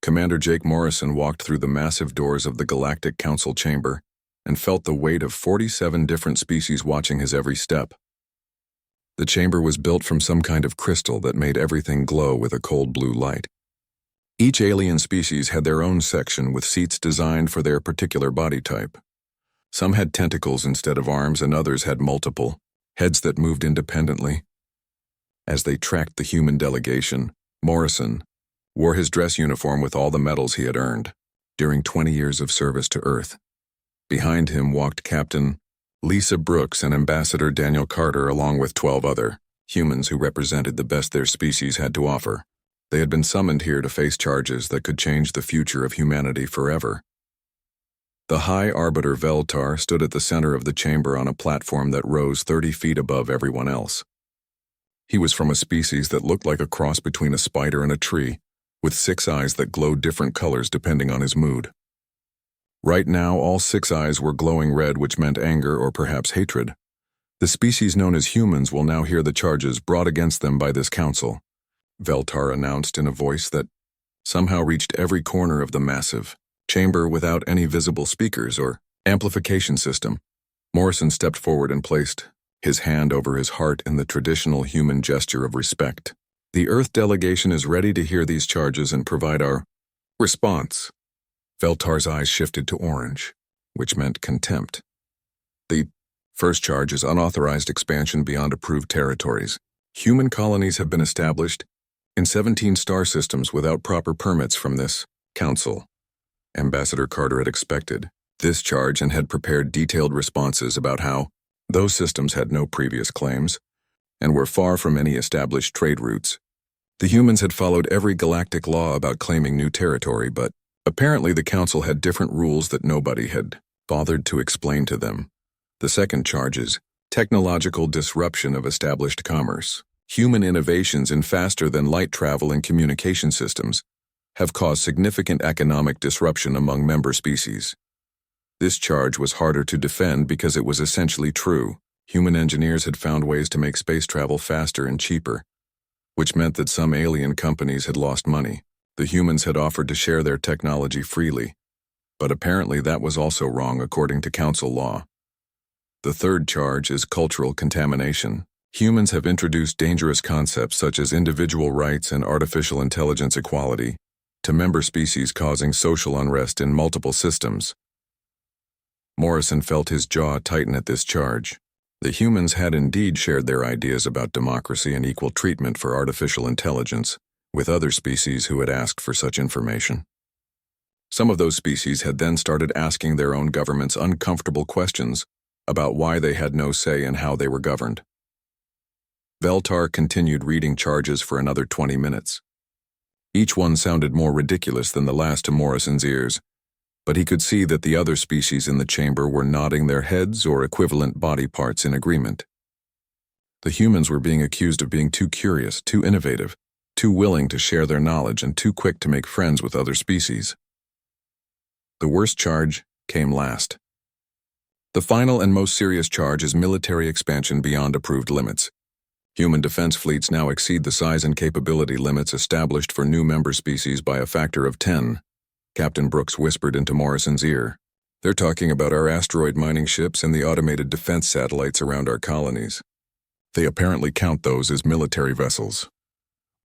Commander Jake Morrison walked through the massive doors of the Galactic Council chamber and felt the weight of 47 different species watching his every step. The chamber was built from some kind of crystal that made everything glow with a cold blue light. Each alien species had their own section with seats designed for their particular body type. Some had tentacles instead of arms, and others had multiple, heads that moved independently. As they tracked the human delegation, Morrison wore his dress uniform with all the medals he had earned during 20 years of service to Earth. Behind him walked Captain Lisa Brooks and Ambassador Daniel Carter, along with 12 other humans who represented the best their species had to offer. They had been summoned here to face charges that could change the future of humanity forever. The High Arbiter Veltar stood at the center of the chamber on a platform that rose 30 feet above everyone else. He was from a species that looked like a cross between a spider and a tree, with 6 eyes that glowed different colors depending on his mood. Right now, all 6 eyes were glowing red, which meant anger or perhaps hatred. The species known as humans will now hear the charges brought against them by this council, Veltar announced in a voice that somehow reached every corner of the massive chamber without any visible speakers or amplification system. Morrison stepped forward and placed his hand over his heart in the traditional human gesture of respect. The Earth delegation is ready to hear these charges and provide our response. Veltar's eyes shifted to orange, which meant contempt. The first charge is unauthorized expansion beyond approved territories. Human colonies have been established in 17 star systems without proper permits from this council. Ambassador Carter had expected this charge and had prepared detailed responses about how those systems had no previous claims and were far from any established trade routes. The humans had followed every galactic law about claiming new territory, but apparently the council had different rules that nobody had bothered to explain to them. The second charge is technological disruption of established commerce. Human innovations in faster-than-light travel and communication systems have caused significant economic disruption among member species. This charge was harder to defend because it was essentially true. Human engineers had found ways to make space travel faster and cheaper, which meant that some alien companies had lost money. The humans had offered to share their technology freely, but apparently that was also wrong according to council law. The third charge is cultural contamination. Humans have introduced dangerous concepts such as individual rights and artificial intelligence equality to member species, causing social unrest in multiple systems. Morrison felt his jaw tighten at this charge. The humans had indeed shared their ideas about democracy and equal treatment for artificial intelligence with other species who had asked for such information. Some of those species had then started asking their own governments uncomfortable questions about why they had no say in how they were governed. Veltar continued reading charges for another 20 minutes. Each one sounded more ridiculous than the last to Morrison's ears, but he could see that the other species in the chamber were nodding their heads or equivalent body parts in agreement. The humans were being accused of being too curious, too innovative, too willing to share their knowledge, and too quick to make friends with other species. The worst charge came last. The final and most serious charge is military expansion beyond approved limits. Human defense fleets now exceed the size and capability limits established for new member species by a factor of 10. Captain Brooks whispered into Morrison's ear. They're talking about our asteroid mining ships and the automated defense satellites around our colonies. They apparently count those as military vessels.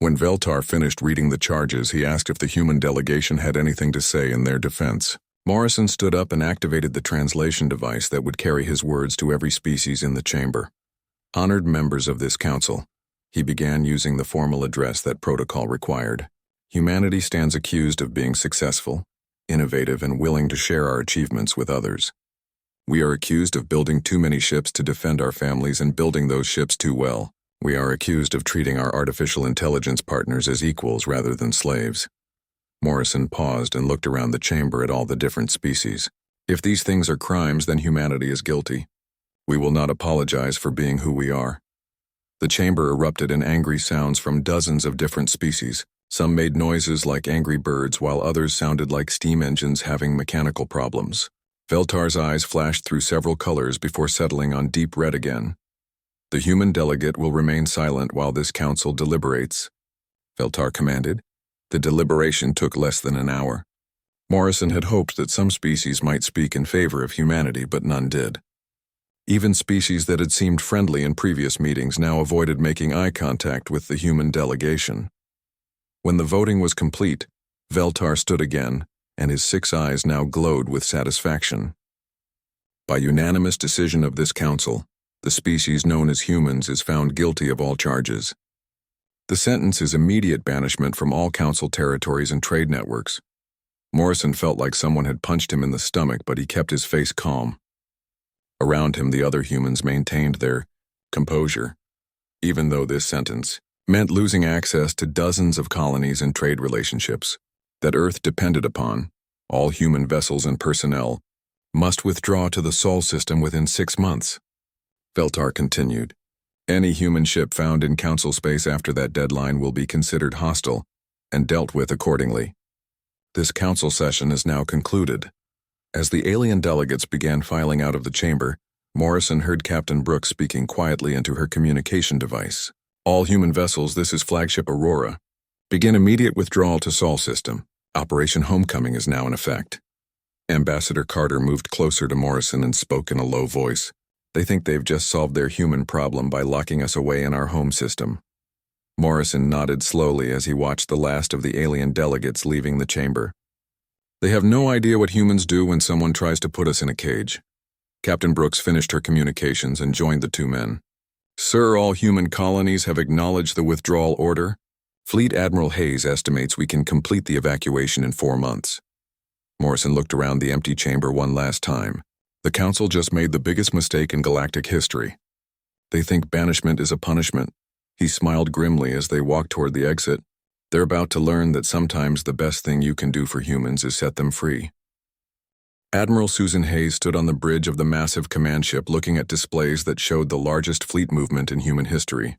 When Veltar finished reading the charges, he asked if the human delegation had anything to say in their defense. Morrison stood up and activated the translation device that would carry his words to every species in the chamber. Honored members of this council, he began using the formal address that protocol required. Humanity stands accused of being successful, innovative, and willing to share our achievements with others. We are accused of building too many ships to defend our families and building those ships too well. We are accused of treating our artificial intelligence partners as equals rather than slaves. Morrison paused and looked around the chamber at all the different species. If these things are crimes, then humanity is guilty. We will not apologize for being who we are. The chamber erupted in angry sounds from dozens of different species. Some made noises like angry birds, while others sounded like steam engines having mechanical problems. Veltar's eyes flashed through several colors before settling on deep red again. The human delegate will remain silent while this council deliberates, Veltar commanded. The deliberation took less than an hour. Morrison had hoped that some species might speak in favor of humanity, but none did. Even species that had seemed friendly in previous meetings now avoided making eye contact with the human delegation. When the voting was complete, Veltar stood again, and his 6 eyes now glowed with satisfaction. By unanimous decision of this council, the species known as humans is found guilty of all charges. The sentence is immediate banishment from all council territories and trade networks. Morrison felt like someone had punched him in the stomach, but he kept his face calm. Around him, the other humans maintained their composure, even though this sentence meant losing access to dozens of colonies and trade relationships that Earth depended upon. All human vessels and personnel must withdraw to the Sol system within 6 months. Veltar continued. Any human ship found in council space after that deadline will be considered hostile and dealt with accordingly. This council session is now concluded. As the alien delegates began filing out of the chamber, Morrison heard Captain Brooks speaking quietly into her communication device. All human vessels, this is Flagship Aurora. Begin immediate withdrawal to Sol system. Operation Homecoming is now in effect. Ambassador Carter moved closer to Morrison and spoke in a low voice. They think they've just solved their human problem by locking us away in our home system. Morrison nodded slowly as he watched the last of the alien delegates leaving the chamber. They have no idea what humans do when someone tries to put us in a cage. Captain Brooks finished her communications and joined the 2 men. Sir, all human colonies have acknowledged the withdrawal order. Fleet Admiral Hayes estimates we can complete the evacuation in 4 months. Morrison looked around the empty chamber one last time. The council just made the biggest mistake in galactic history. They think banishment is a punishment. He smiled grimly as they walked toward the exit. They're about to learn that sometimes the best thing you can do for humans is set them free. Admiral Susan Hayes stood on the bridge of the massive command ship looking at displays that showed the largest fleet movement in human history.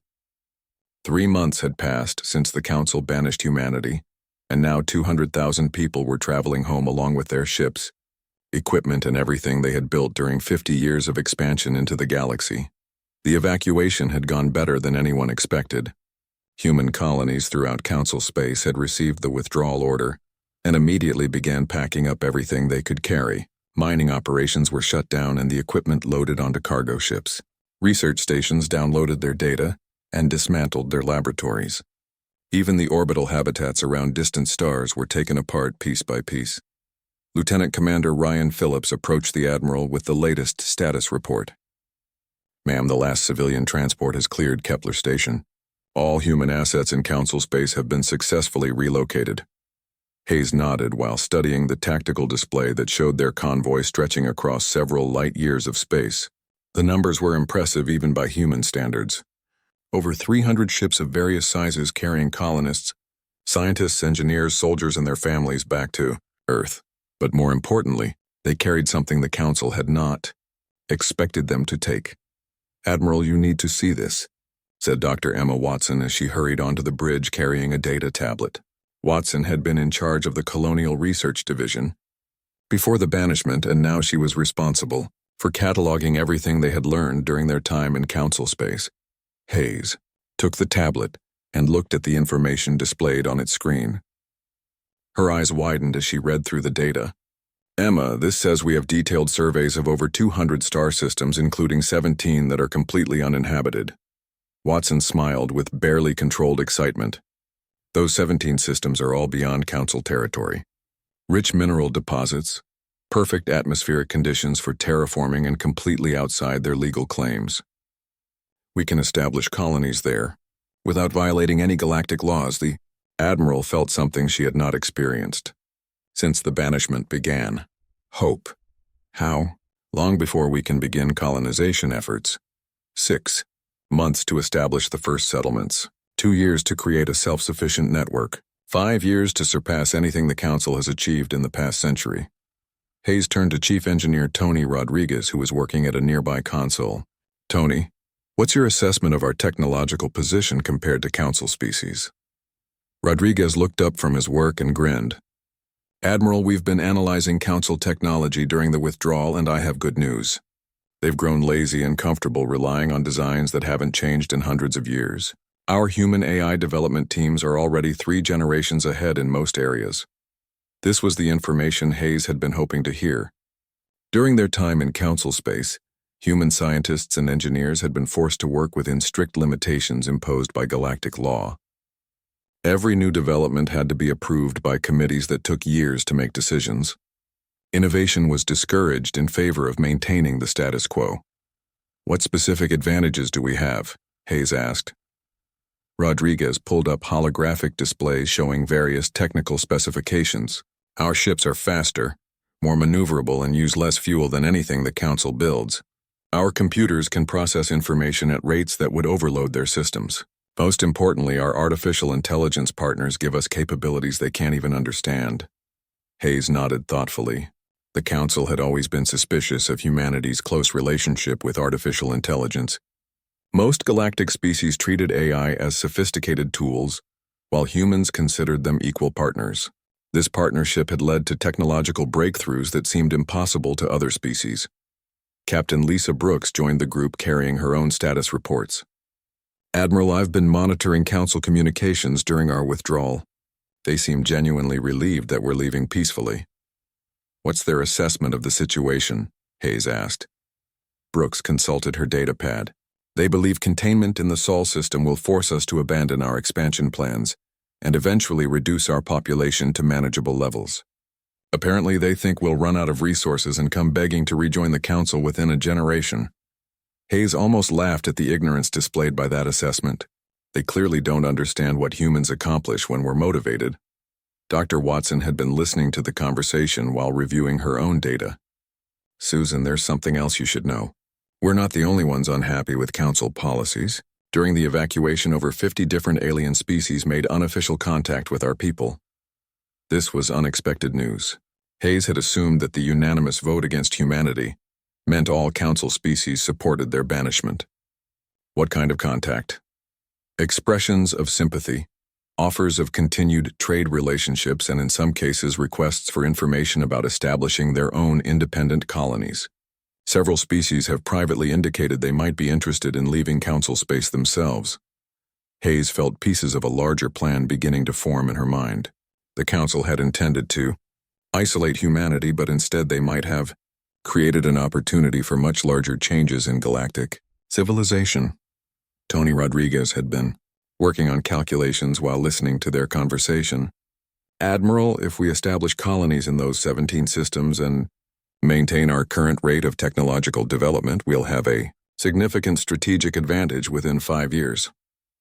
3 months had passed since the council banished humanity, and now 200,000 people were traveling home along with their ships, equipment and everything they had built during 50 years of expansion into the galaxy. The evacuation had gone better than anyone expected. Human colonies throughout council space had received the withdrawal order and immediately began packing up everything they could carry. Mining operations were shut down and the equipment loaded onto cargo ships. Research stations downloaded their data and dismantled their laboratories. Even the orbital habitats around distant stars were taken apart piece by piece. Lieutenant Commander Ryan Phillips approached the Admiral with the latest status report. Ma'am, the last civilian transport has cleared Kepler Station. All human assets in Council space have been successfully relocated. Hayes nodded while studying the tactical display that showed their convoy stretching across several light years of space. The numbers were impressive even by human standards. Over 300 ships of various sizes carrying colonists, scientists, engineers, soldiers, and their families back to Earth. But more importantly, they carried something the Council had not expected them to take. Admiral, you need to see this, said Dr. Emma Watson as she hurried onto the bridge carrying a data tablet. Watson had been in charge of the Colonial Research Division before the banishment, and now she was responsible for cataloging everything they had learned during their time in Council space. Hayes took the tablet and looked at the information displayed on its screen. Her eyes widened as she read through the data. Emma, this says we have detailed surveys of over 200 star systems, including 17 that are completely uninhabited. Watson smiled with barely controlled excitement. Those 17 systems are all beyond Council territory. Rich mineral deposits, perfect atmospheric conditions for terraforming, and completely outside their legal claims. We can establish colonies there without violating any galactic laws. The Admiral felt something she had not experienced since the banishment began. Hope. How? Long before we can begin colonization efforts. 6 months to establish the first settlements. 2 years to create a self-sufficient network. 5 years to surpass anything the Council has achieved in the past century. Hayes turned to Chief Engineer Tony Rodriguez, who was working at a nearby console. Tony, what's your assessment of our technological position compared to Council species? Rodriguez looked up from his work and grinned. Admiral, we've been analyzing Council technology during the withdrawal, and I have good news. They've grown lazy and comfortable relying on designs that haven't changed in hundreds of years. Our human AI development teams are already 3 generations ahead in most areas. This was the information Hayes had been hoping to hear. During their time in council space, human scientists and engineers had been forced to work within strict limitations imposed by galactic law. Every new development had to be approved by committees that took years to make decisions. Innovation was discouraged in favor of maintaining the status quo. "What specific advantages do we have?" Hayes asked. Rodriguez pulled up holographic displays showing various technical specifications. "Our ships are faster, more maneuverable, and use less fuel than anything the Council builds. Our computers can process information at rates that would overload their systems. Most importantly, our artificial intelligence partners give us capabilities they can't even understand." Hayes nodded thoughtfully. The Council had always been suspicious of humanity's close relationship with artificial intelligence. Most galactic species treated AI as sophisticated tools, while humans considered them equal partners. This partnership had led to technological breakthroughs that seemed impossible to other species. Captain Lisa Brooks joined the group carrying her own status reports. "Admiral, I've been monitoring Council communications during our withdrawal. They seem genuinely relieved that we're leaving peacefully." "What's their assessment of the situation?" Hayes asked. Brooks consulted her datapad. "They believe containment in the Sol system will force us to abandon our expansion plans and eventually reduce our population to manageable levels. Apparently they think we'll run out of resources and come begging to rejoin the Council within a generation." Hayes almost laughed at the ignorance displayed by that assessment. They clearly don't understand what humans accomplish when we're motivated. Dr. Watson had been listening to the conversation while reviewing her own data. "Susan, there's something else you should know. We're not the only ones unhappy with Council policies. During the evacuation, over 50 different alien species made unofficial contact with our people." This was unexpected news. Hayes had assumed that the unanimous vote against humanity meant all Council species supported their banishment. "What kind of contact?" "Expressions of sympathy, offers of continued trade relationships, and in some cases requests for information about establishing their own independent colonies. Several species have privately indicated they might be interested in leaving Council space themselves." Hayes felt pieces of a larger plan beginning to form in her mind. The Council had intended to isolate humanity, but instead they might have created an opportunity for much larger changes in galactic civilization. Tony Rodriguez had been working on calculations while listening to their conversation. "Admiral, if we establish colonies in those 17 systems and maintain our current rate of technological development, we'll have a significant strategic advantage within 5 years.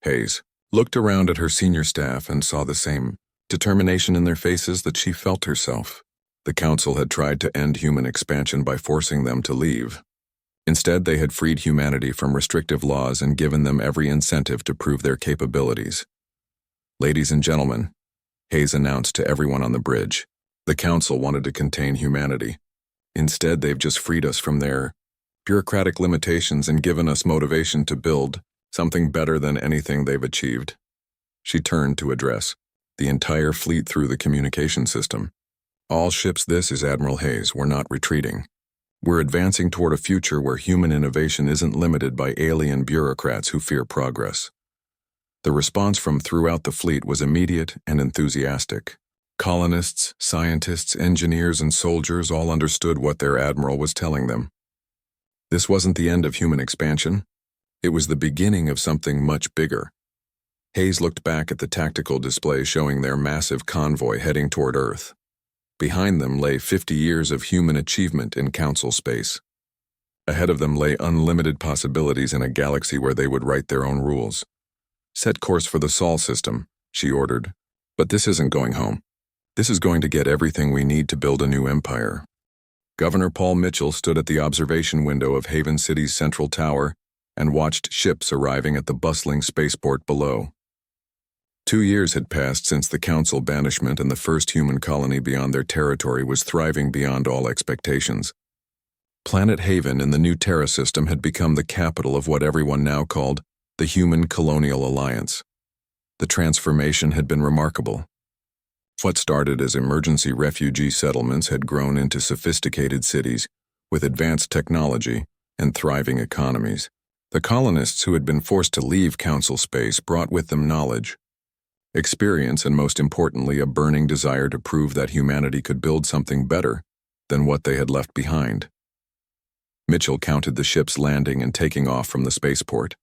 Hayes looked around at her senior staff and saw the same determination in their faces that she felt herself. The Council had tried to end human expansion by forcing them to leave. Instead, they had freed humanity from restrictive laws and given them every incentive to prove their capabilities. "Ladies and gentlemen," Hayes announced to everyone on the bridge, "the Council wanted to contain humanity. Instead, they've just freed us from their bureaucratic limitations and given us motivation to build something better than anything they've achieved." She turned to address the entire fleet through the communication system. "All ships, this is Admiral Hayes. We're not retreating. We're advancing toward a future where human innovation isn't limited by alien bureaucrats who fear progress." The response from throughout the fleet was immediate and enthusiastic. Colonists, scientists, engineers, and soldiers all understood what their admiral was telling them. This wasn't the end of human expansion. It was the beginning of something much bigger. Hayes looked back at the tactical display showing their massive convoy heading toward Earth. Behind them lay 50 years of human achievement in Council space. Ahead of them lay unlimited possibilities in a galaxy where they would write their own rules. "Set course for the Sol system," she ordered. "But this isn't going home. This is going to get everything we need to build a new empire." Governor Paul Mitchell stood at the observation window of Haven City's central tower and watched ships arriving at the bustling spaceport below. 2 years had passed since the Council banishment, and the first human colony beyond their territory was thriving beyond all expectations. Planet Haven in the new Terra system had become the capital of what everyone now called the Human Colonial Alliance. The transformation had been remarkable. What started as emergency refugee settlements had grown into sophisticated cities with advanced technology and thriving economies. The colonists who had been forced to leave Council space brought with them knowledge, experience, and most importantly, a burning desire to prove that humanity could build something better than what they had left behind. Mitchell counted the ships landing and taking off from the spaceport.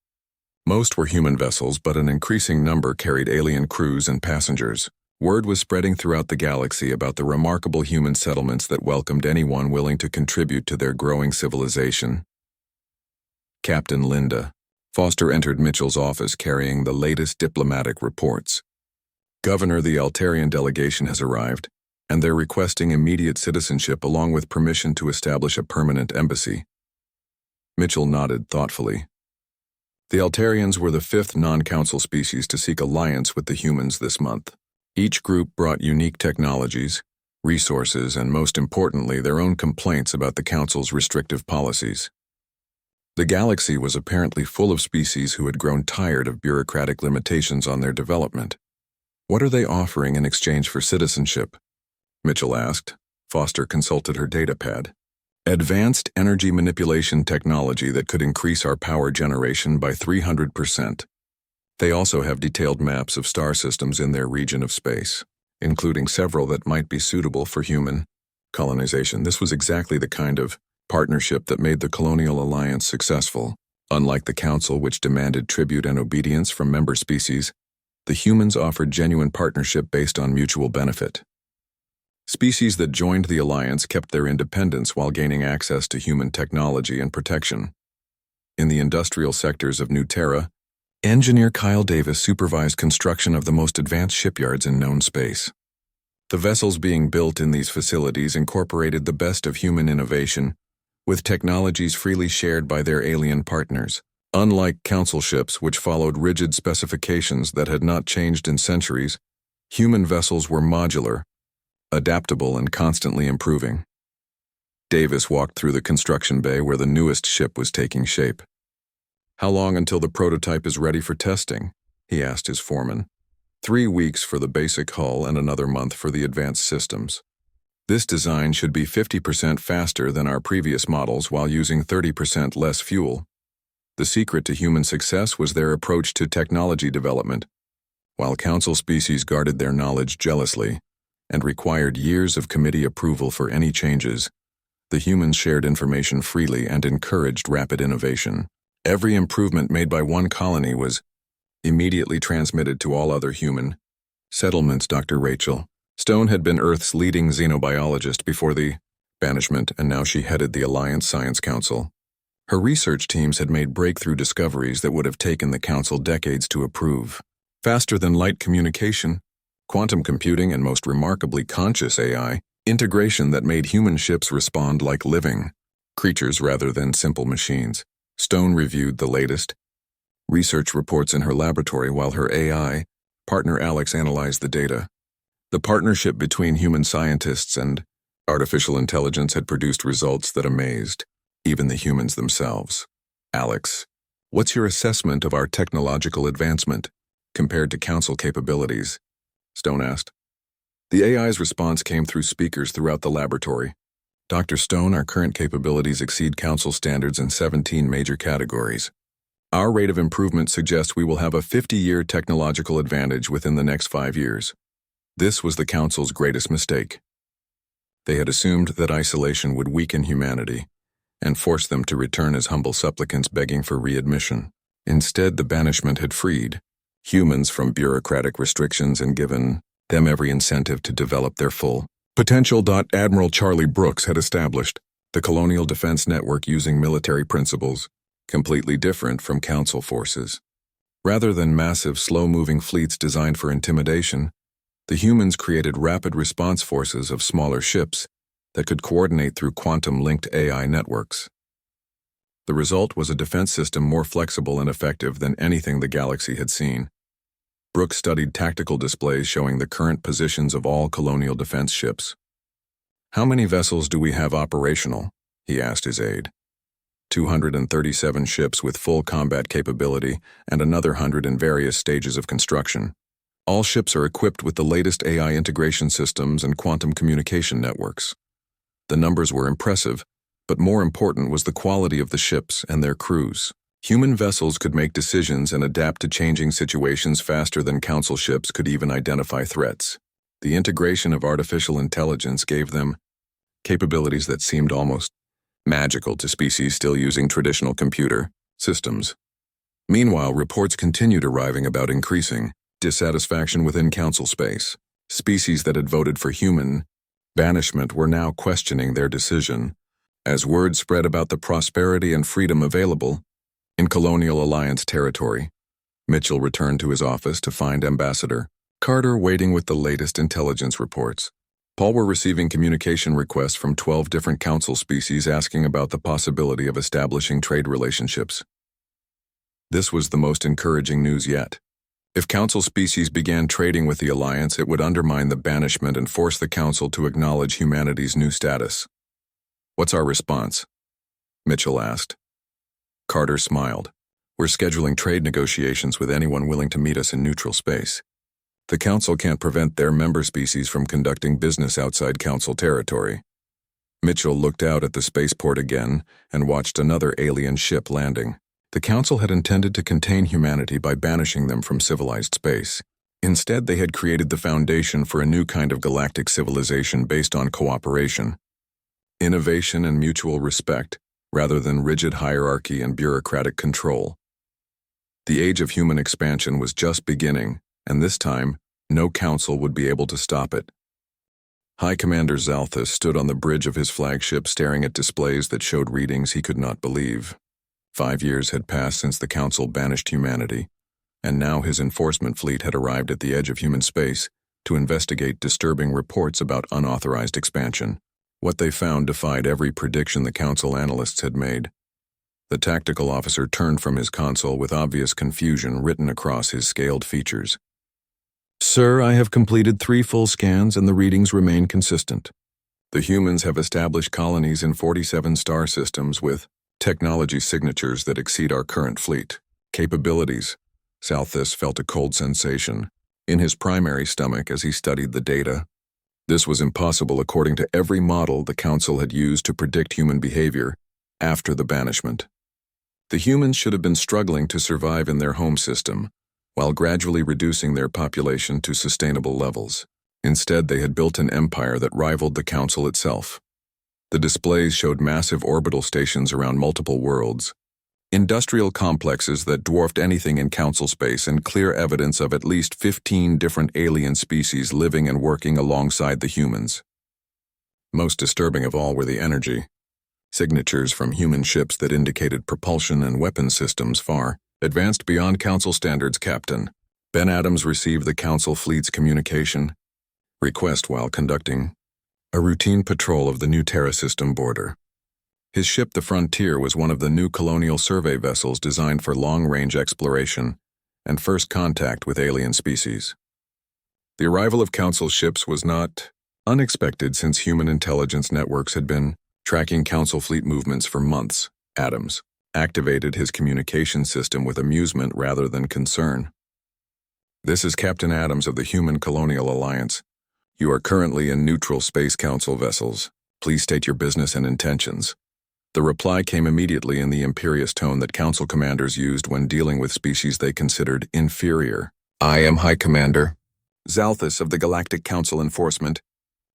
Most were human vessels, but an increasing number carried alien crews and passengers. Word was spreading throughout the galaxy about the remarkable human settlements that welcomed anyone willing to contribute to their growing civilization. Captain Linda. Foster entered Mitchell's office carrying the latest diplomatic reports. Governor, the Altarian delegation has arrived, and they're requesting immediate citizenship along with permission to establish a permanent embassy. Mitchell nodded thoughtfully. The Altarians were the 5th non-council species to seek alliance with the humans this month. Each group brought unique technologies, resources, and most importantly, their own complaints about the Council's restrictive policies. The galaxy was apparently full of species who had grown tired of bureaucratic limitations on their development. What are they offering in exchange for citizenship? Mitchell asked. Foster consulted her datapad. Advanced energy manipulation technology that could increase our power generation by 300%. They also have detailed maps of star systems in their region of space, including several that might be suitable for human colonization. This was exactly the kind of partnership that made the Colonial Alliance successful. Unlike the Council, which demanded tribute and obedience from member species, the humans offered genuine partnership based on mutual benefit. Species that joined the Alliance kept their independence while gaining access to human technology and protection. In the industrial sectors of New Terra, engineer Kyle Davis supervised construction of the most advanced shipyards in known space. The vessels being built in these facilities incorporated the best of human innovation, with technologies freely shared by their alien partners. Unlike Council ships, which followed rigid specifications that had not changed in centuries, human vessels were modular, adaptable, and constantly improving. Davis walked through the construction bay where the newest ship was taking shape. "How long until the prototype is ready for testing?" he asked his foreman. 3 weeks for the basic hull and another month for the advanced systems. This design should be 50% faster than our previous models while using 30% less fuel. The secret to human success was their approach to technology development. While Council species guarded their knowledge jealously and required years of committee approval for any changes, the humans shared information freely and encouraged rapid innovation. Every improvement made by one colony was immediately transmitted to all other human settlements. Dr. Rachel Stone had been Earth's leading xenobiologist before the banishment, and now she headed the Alliance Science Council. Her research teams had made breakthrough discoveries that would have taken the Council decades to approve. Faster than light communication, quantum computing, and most remarkably conscious AI, integration that made human ships respond like living creatures rather than simple machines. Stone reviewed the latest research reports in her laboratory while her AI partner Alex analyzed the data. The partnership between human scientists and artificial intelligence had produced results that amazed even the humans themselves. "Alex, what's your assessment of our technological advancement compared to Council capabilities?" Stone asked. The AI's response came through speakers throughout the laboratory. "Dr. Stone, our current capabilities exceed Council standards in 17 major categories. Our rate of improvement suggests we will have a 50-year technological advantage within the next 5 years. This was the Council's greatest mistake. They had assumed that isolation would weaken humanity and force them to return as humble supplicants begging for readmission. Instead, the banishment had freed humans from bureaucratic restrictions and given them every incentive to develop their full potential. Admiral Charlie Brooks had established the Colonial Defense Network using military principles, completely different from Council forces. Rather than massive, slow-moving fleets designed for intimidation, the humans created rapid response forces of smaller ships that could coordinate through quantum-linked AI networks. The result was a defense system more flexible and effective than anything the galaxy had seen. Brooks studied tactical displays showing the current positions of all colonial defense ships. "How many vessels do we have operational?" he asked his aide. 237 ships with full combat capability and another 100 in various stages of construction. All ships are equipped with the latest AI integration systems and quantum communication networks. The numbers were impressive, but more important was the quality of the ships and their crews. Human vessels could make decisions and adapt to changing situations faster than Council ships could even identify threats. The integration of artificial intelligence gave them capabilities that seemed almost magical to species still using traditional computer systems. Meanwhile, reports continued arriving about increasing dissatisfaction within Council space. Species that had voted for human banishment were now questioning their decision. As word spread about the prosperity and freedom available in Colonial Alliance territory, Mitchell returned to his office to find Ambassador Carter waiting with the latest intelligence reports. Paul were receiving communication requests from 12 different Council species asking about the possibility of establishing trade relationships. This was the most encouraging news yet. If Council species began trading with the Alliance, it would undermine the banishment and force the Council to acknowledge humanity's new status. "What's our response?" Mitchell asked. Carter smiled. "We're scheduling trade negotiations with anyone willing to meet us in neutral space. The Council can't prevent their member species from conducting business outside Council territory." Mitchell looked out at the spaceport again and watched another alien ship landing. The Council had intended to contain humanity by banishing them from civilized space. Instead, they had created the foundation for a new kind of galactic civilization based on cooperation, innovation, and mutual respect, rather than rigid hierarchy and bureaucratic control. The age of human expansion was just beginning, and this time, no Council would be able to stop it. High Commander Zalthus stood on the bridge of his flagship staring at displays that showed readings he could not believe. 5 years had passed since the Council banished humanity, and now his enforcement fleet had arrived at the edge of human space to investigate disturbing reports about unauthorized expansion. What they found defied every prediction the Council analysts had made. The tactical officer turned from his console with obvious confusion written across his scaled features. "Sir, I have completed 3 full scans and the readings remain consistent. The humans have established colonies in 47 star systems with technology signatures that exceed our current fleet capabilities." Zalthus felt a cold sensation in his primary stomach as he studied the data. This was impossible according to every model the Council had used to predict human behavior after the banishment. The humans should have been struggling to survive in their home system, while gradually reducing their population to sustainable levels. Instead, they had built an empire that rivaled the Council itself. The displays showed massive orbital stations around multiple worlds, industrial complexes that dwarfed anything in Council space, and clear evidence of at least 15 different alien species living and working alongside the humans. Most disturbing of all were the energy signatures from human ships that indicated propulsion and weapon systems far advanced beyond Council standards. Captain Ben Adams received the Council fleet's communication request while conducting a routine patrol of the new Terra system border. His ship, the Frontier, was one of the new colonial survey vessels designed for long-range exploration and first contact with alien species. The arrival of Council ships was not unexpected since human intelligence networks had been tracking Council fleet movements for months. Adams activated his communication system with amusement rather than concern. "This is Captain Adams of the Human Colonial Alliance. You are currently in neutral Space Council vessels. Please state your business and intentions." The reply came immediately in the imperious tone that Council commanders used when dealing with species they considered inferior. "I am High Commander Zalthus of the Galactic Council Enforcement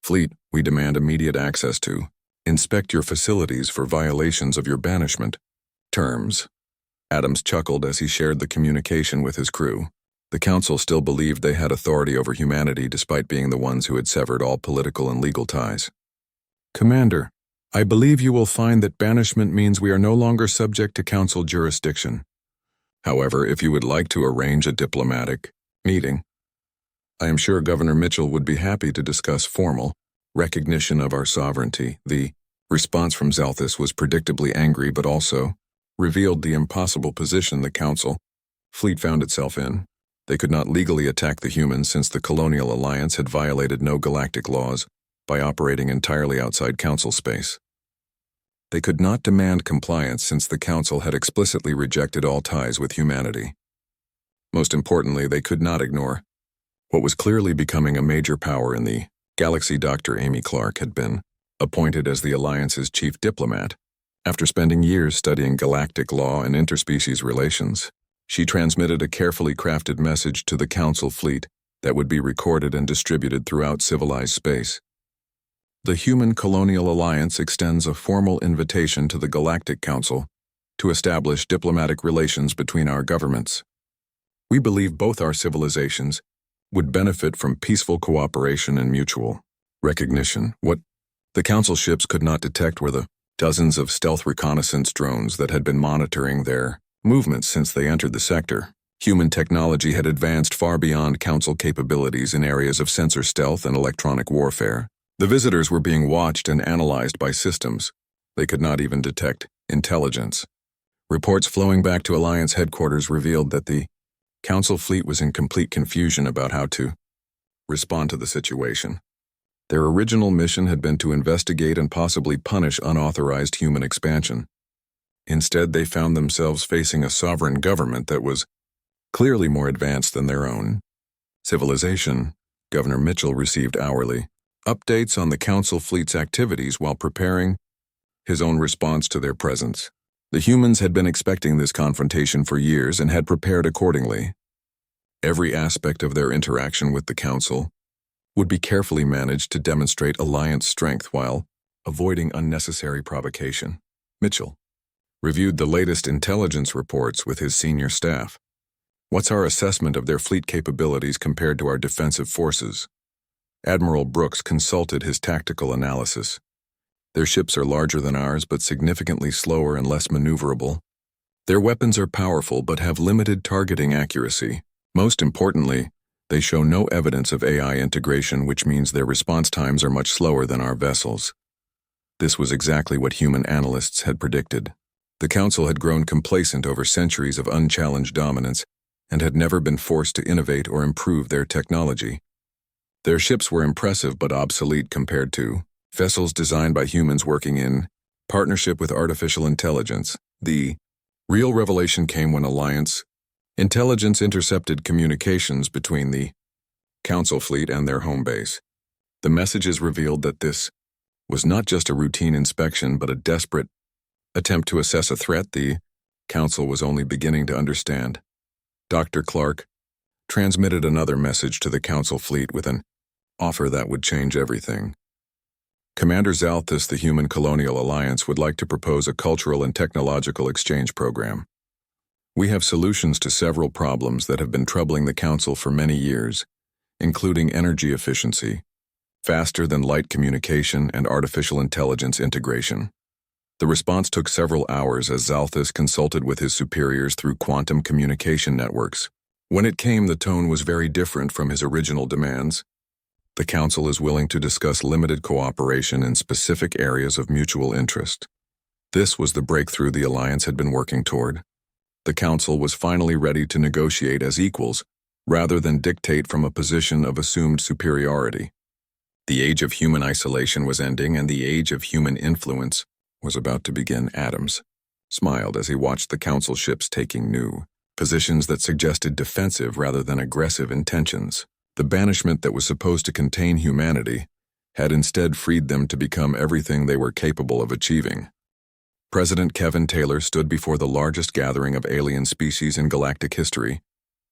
Fleet. We demand immediate access to inspect your facilities for violations of your banishment terms." Adams chuckled as he shared the communication with his crew. The Council still believed they had authority over humanity despite being the ones who had severed all political and legal ties. "Commander, I believe you will find that banishment means we are no longer subject to Council jurisdiction. However, if you would like to arrange a diplomatic meeting, I am sure Governor Mitchell would be happy to discuss formal recognition of our sovereignty." The response from Zalthus was predictably angry but also revealed the impossible position the Council fleet found itself in. They could not legally attack the humans since the Colonial Alliance had violated no galactic laws by operating entirely outside Council space. They could not demand compliance since the Council had explicitly rejected all ties with humanity. Most importantly, they could not ignore what was clearly becoming a major power in the galaxy. Dr. Amy Clark had been appointed as the Alliance's chief diplomat After spending years studying galactic law and interspecies relations, she transmitted a carefully crafted message to the Council fleet that would be recorded and distributed throughout civilized space. The Human Colonial Alliance extends a formal invitation to the Galactic Council to establish diplomatic relations between our governments. We believe both our civilizations would benefit from peaceful cooperation and mutual recognition. What the Council ships could not detect were the dozens of stealth reconnaissance drones that had been monitoring their movements since they entered the sector. Human technology had advanced far beyond Council capabilities in areas of sensor stealth and electronic warfare. The visitors were being watched and analyzed by systems they could not even detect intelligence. Reports flowing back to Alliance headquarters revealed that the Council fleet was in complete confusion about how to respond to the situation. Their original mission had been to investigate and possibly punish unauthorized human expansion. Instead, they found themselves facing a sovereign government that was clearly more advanced than their own civilization. Governor Mitchell received hourly updates on the Council fleet's activities while preparing his own response to their presence. The humans had been expecting this confrontation for years and had prepared accordingly. Every aspect of their interaction with the Council would be carefully managed to demonstrate Alliance strength while avoiding unnecessary provocation. Mitchell reviewed the latest intelligence reports with his senior staff. What's our assessment of their fleet capabilities compared to our defensive forces? Admiral Brooks consulted his tactical analysis. Their ships are larger than ours but significantly slower and less maneuverable. Their weapons are powerful but have limited targeting accuracy. Most importantly, they show no evidence of AI integration, which means their response times are much slower than our vessels. This was exactly what human analysts had predicted. The Council had grown complacent over centuries of unchallenged dominance and had never been forced to innovate or improve their technology. Their ships were impressive but obsolete compared to vessels designed by humans working in partnership with artificial intelligence. The real revelation came when Alliance intelligence intercepted communications between the Council fleet and their home base. The messages revealed that this was not just a routine inspection but a desperate attempt to assess a threat the Council was only beginning to understand. Dr. Clark transmitted another message to the Council fleet with an offer that would change everything. Commander Zalthus, the Human Colonial Alliance, would like to propose a cultural and technological exchange program. We have solutions to several problems that have been troubling the Council for many years, including energy efficiency, faster-than-light communication, and artificial intelligence integration. The response took several hours as Zalthus consulted with his superiors through quantum communication networks. When it came, the tone was very different from his original demands. The Council is willing to discuss limited cooperation in specific areas of mutual interest. This was the breakthrough the Alliance had been working toward. The Council was finally ready to negotiate as equals, rather than dictate from a position of assumed superiority. The age of human isolation was ending, and the age of human influence was about to begin. Adams smiled as he watched the Council ships taking new positions that suggested defensive rather than aggressive intentions. The banishment that was supposed to contain humanity had instead freed them to become everything they were capable of achieving. President Kevin Taylor stood before the largest gathering of alien species in galactic history,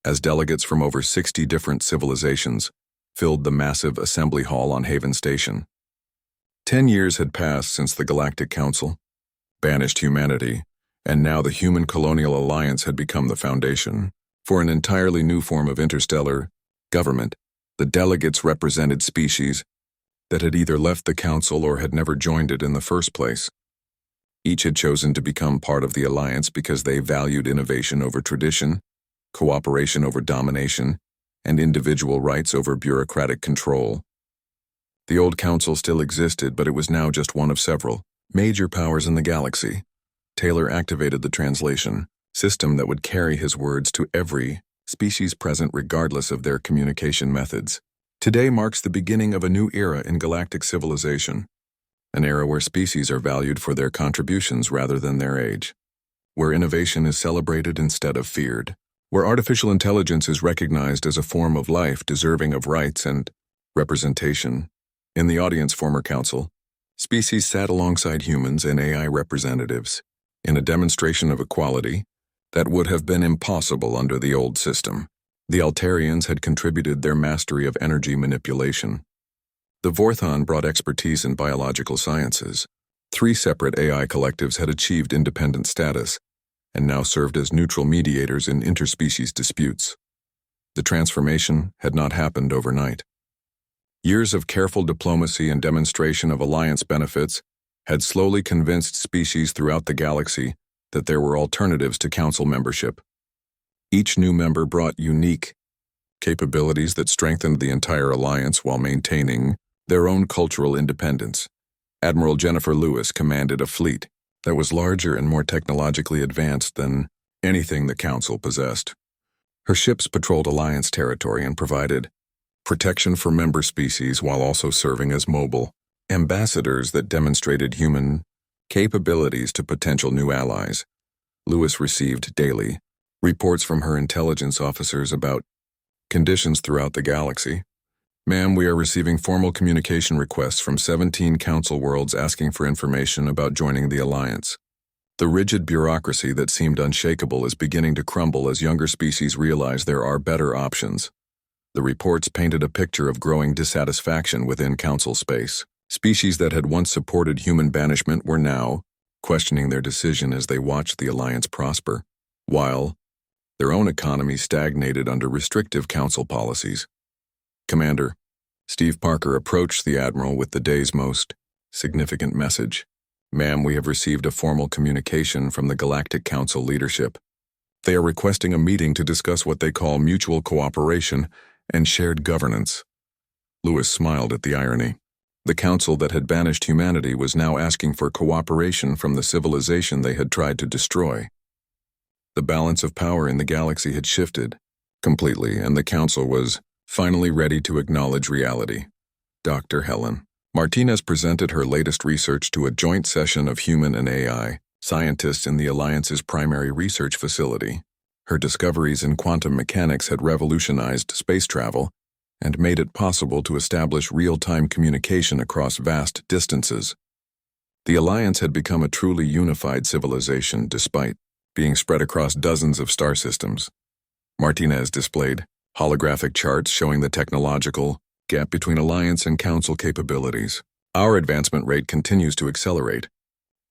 as delegates from over 60 different civilizations filled the massive assembly hall on Haven Station. 10 years had passed since the Galactic Council banished humanity, and now the Human Colonial Alliance had become the foundation for an entirely new form of interstellar government. The delegates represented species that had either left the Council or had never joined it in the first place. Each had chosen to become part of the Alliance because they valued innovation over tradition, cooperation over domination, and individual rights over bureaucratic control. The old Council still existed, but it was now just one of several major powers in the galaxy. Taylor activated the translation system that would carry his words to every species present regardless of their communication methods. Today marks the beginning of a new era in galactic civilization, an era where species are valued for their contributions rather than their age, where innovation is celebrated instead of feared, where artificial intelligence is recognized as a form of life deserving of rights and representation. In the audience, former Council Species sat alongside humans and AI representatives in a demonstration of equality that would have been impossible under the old system. The Altarians had contributed their mastery of energy manipulation. The Vorthon brought expertise in biological sciences. 3 separate AI collectives had achieved independent status and now served as neutral mediators in interspecies disputes. The transformation had not happened overnight. Years of careful diplomacy and demonstration of alliance benefits had slowly convinced species throughout the galaxy that there were alternatives to council membership. Each new member brought unique capabilities that strengthened the entire alliance while maintaining their own cultural independence. Admiral Jennifer Lewis commanded a fleet that was larger and more technologically advanced than anything the council possessed. Her ships patrolled alliance territory and provided protection for member species while also serving as mobile ambassadors that demonstrated human capabilities to potential new allies. Lewis received daily reports from her intelligence officers about conditions throughout the galaxy. Ma'am, we are receiving formal communication requests from 17 council worlds asking for information about joining the alliance. The rigid bureaucracy that seemed unshakable is beginning to crumble as younger species realize there are better options. The reports painted a picture of growing dissatisfaction within council space. Species that had once supported human banishment were now questioning their decision as they watched the alliance prosper, while their own economy stagnated under restrictive council policies. Commander, Steve Parker approached the Admiral with the day's most significant message. Ma'am, we have received a formal communication from the Galactic Council leadership. They are requesting a meeting to discuss what they call mutual cooperation and shared governance. Lewis smiled at the irony. The council that had banished humanity was now asking for cooperation from the civilization they had tried to destroy. The balance of power in the galaxy had shifted completely, and the council was finally ready to acknowledge reality. Dr. Helen Martinez presented her latest research to a joint session of human and AI scientists in the Alliance's primary research facility. Her discoveries in quantum mechanics had revolutionized space travel and made it possible to establish real-time communication across vast distances. The Alliance had become a truly unified civilization despite being spread across dozens of star systems. Martinez displayed holographic charts showing the technological gap between Alliance and Council capabilities. Our advancement rate continues to accelerate.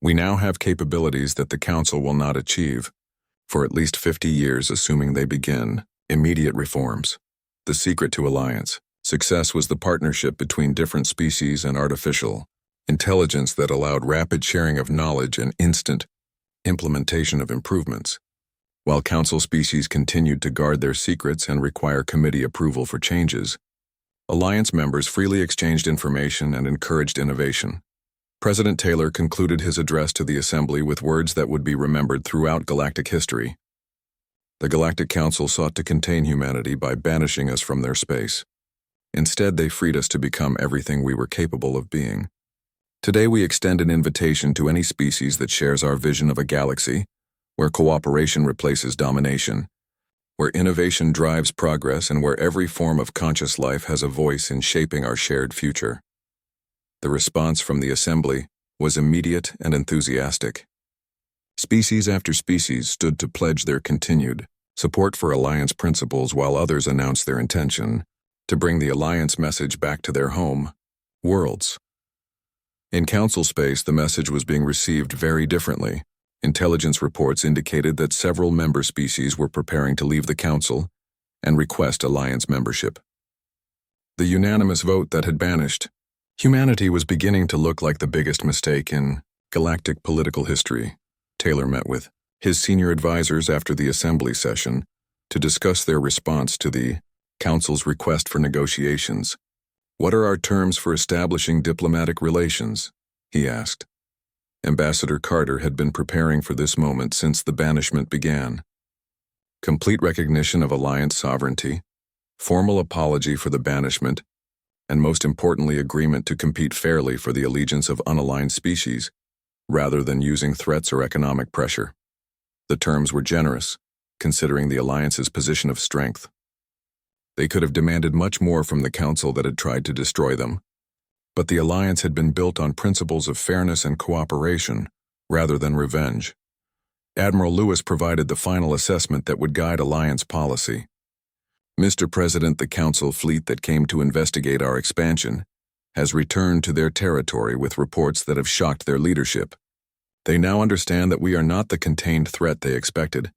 We now have capabilities that the Council will not achieve for at least 50 years, assuming they begin immediate reforms. The secret to Alliance success was the partnership between different species and artificial intelligence that allowed rapid sharing of knowledge and instant implementation of improvements. While Council species continued to guard their secrets and require committee approval for changes, Alliance members freely exchanged information and encouraged innovation. President Taylor concluded his address to the Assembly with words that would be remembered throughout galactic history. The Galactic Council sought to contain humanity by banishing us from their space. Instead, they freed us to become everything we were capable of being. Today, we extend an invitation to any species that shares our vision of a galaxy where cooperation replaces domination, where innovation drives progress, and where every form of conscious life has a voice in shaping our shared future. The response from the Assembly was immediate and enthusiastic. Species after species stood to pledge their continued support for Alliance principles, while others announced their intention to bring the Alliance message back to their home worlds. In Council space, the message was being received very differently. Intelligence reports indicated that several member species were preparing to leave the Council and request Alliance membership. The unanimous vote that had banished humanity was beginning to look like the biggest mistake in galactic political history. Taylor met with his senior advisors after the Assembly session to discuss their response to the Council's request for negotiations. "What are our terms for establishing diplomatic relations?" he asked. Ambassador Carter had been preparing for this moment since the banishment began. Complete recognition of Alliance sovereignty, formal apology for the banishment, and most importantly, agreement to compete fairly for the allegiance of unaligned species, rather than using threats or economic pressure. The terms were generous, considering the Alliance's position of strength. They could have demanded much more from the Council that had tried to destroy them. but the alliance had been built on principles of fairness and cooperation, rather than revenge. Admiral Lewis provided the final assessment that would guide alliance policy. Mr. President, the Council fleet that came to investigate our expansion has returned to their territory with reports that have shocked their leadership. They now understand that we are not the contained threat they expected,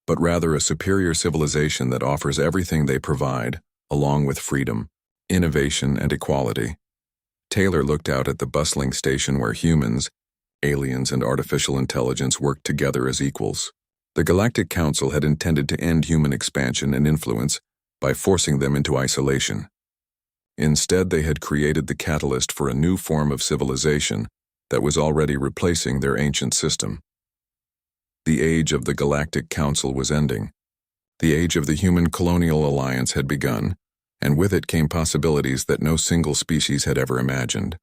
but rather a superior civilization that offers everything they provide, along with freedom, innovation, and equality. Taylor looked out at the bustling station where humans, aliens, and artificial intelligence worked together as equals. The Galactic Council had intended to end human expansion and influence by forcing them into isolation. Instead, they had created the catalyst for a new form of civilization that was already replacing their ancient system. The age of the Galactic Council was ending. The age of the Human Colonial Alliance had begun, and with it came possibilities that no single species had ever imagined.